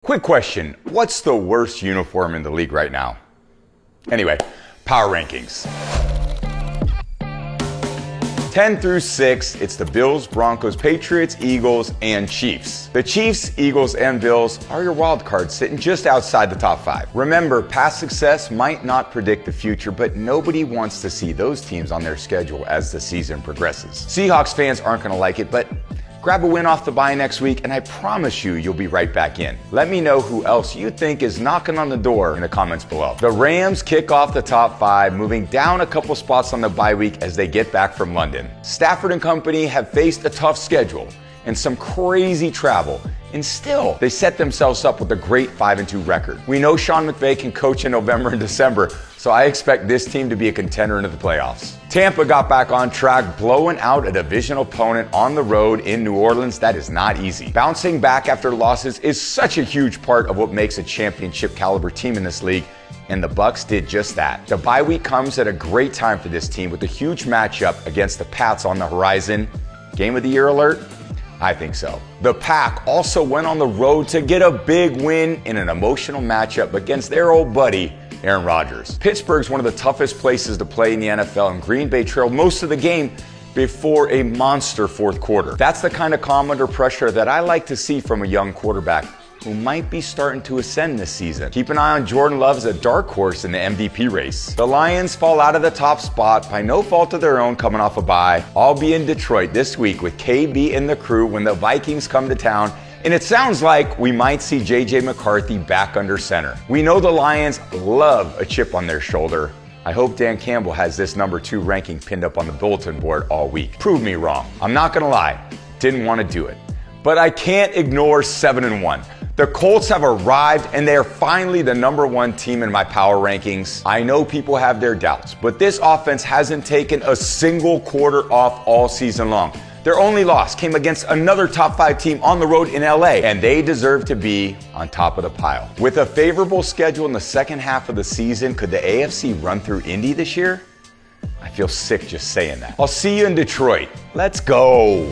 Quick question, what's the worst uniform in the league right now? Anyway, power rankings. 10 through 6, it's the Bills, Broncos, Patriots, Eagles, and Chiefs. The Chiefs, Eagles, and Bills are your wild cards sitting just outside the top 5. Remember, past success might not predict the future, but nobody wants to see those teams on their schedule as the season progresses. Seahawks fans aren't going to like it, but grab a win off the bye next week, and I promise you'll be right back in. Let me know who else you think is knocking on the door in the comments below. The Rams kick off the top 5, moving down a couple spots on the bye week as they get back from London. Stafford and company have faced a tough schedule and some crazy travel, and still, they set themselves up with a great 5-2 record. We know Sean McVay can coach in November and December, so I expect this team to be a contender into the playoffs. Tampa got back on track, blowing out a division opponent on the road in New Orleans. That is not easy. Bouncing back after losses is such a huge part of what makes a championship caliber team in this league, and the Bucs did just that. The bye week comes at a great time for this team with a huge matchup against the Pats on the horizon. Game of the year alert? I think so. The Pack also went on the road to get a big win in an emotional matchup against their old buddy, Aaron Rodgers. Pittsburgh's one of the toughest places to play in the NFL, and Green Bay trailed most of the game before a monster fourth quarter. That's the kind of calm under pressure that I like to see from a young quarterback who might be starting to ascend this season. Keep an eye on Jordan Love as a dark horse in the MVP race. The Lions fall out of the top spot by no fault of their own coming off a bye. I'll be in Detroit this week with KB and the crew when the Vikings come to town, and it sounds like we might see JJ McCarthy back under center. We know the Lions love a chip on their shoulder. I hope Dan Campbell has this number 2 ranking pinned up on the bulletin board all week. Prove me wrong. I'm not gonna lie, didn't want to do it. But I can't ignore 7-1. The Colts have arrived, and they are finally the number 1 team in my power rankings. I know people have their doubts, but this offense hasn't taken a single quarter off all season long. Their only loss came against another top 5 team on the road in LA, and they deserve to be on top of the pile. With a favorable schedule in the second half of the season, could the AFC run through Indy this year? I feel sick just saying that. I'll see you in Detroit. Let's go.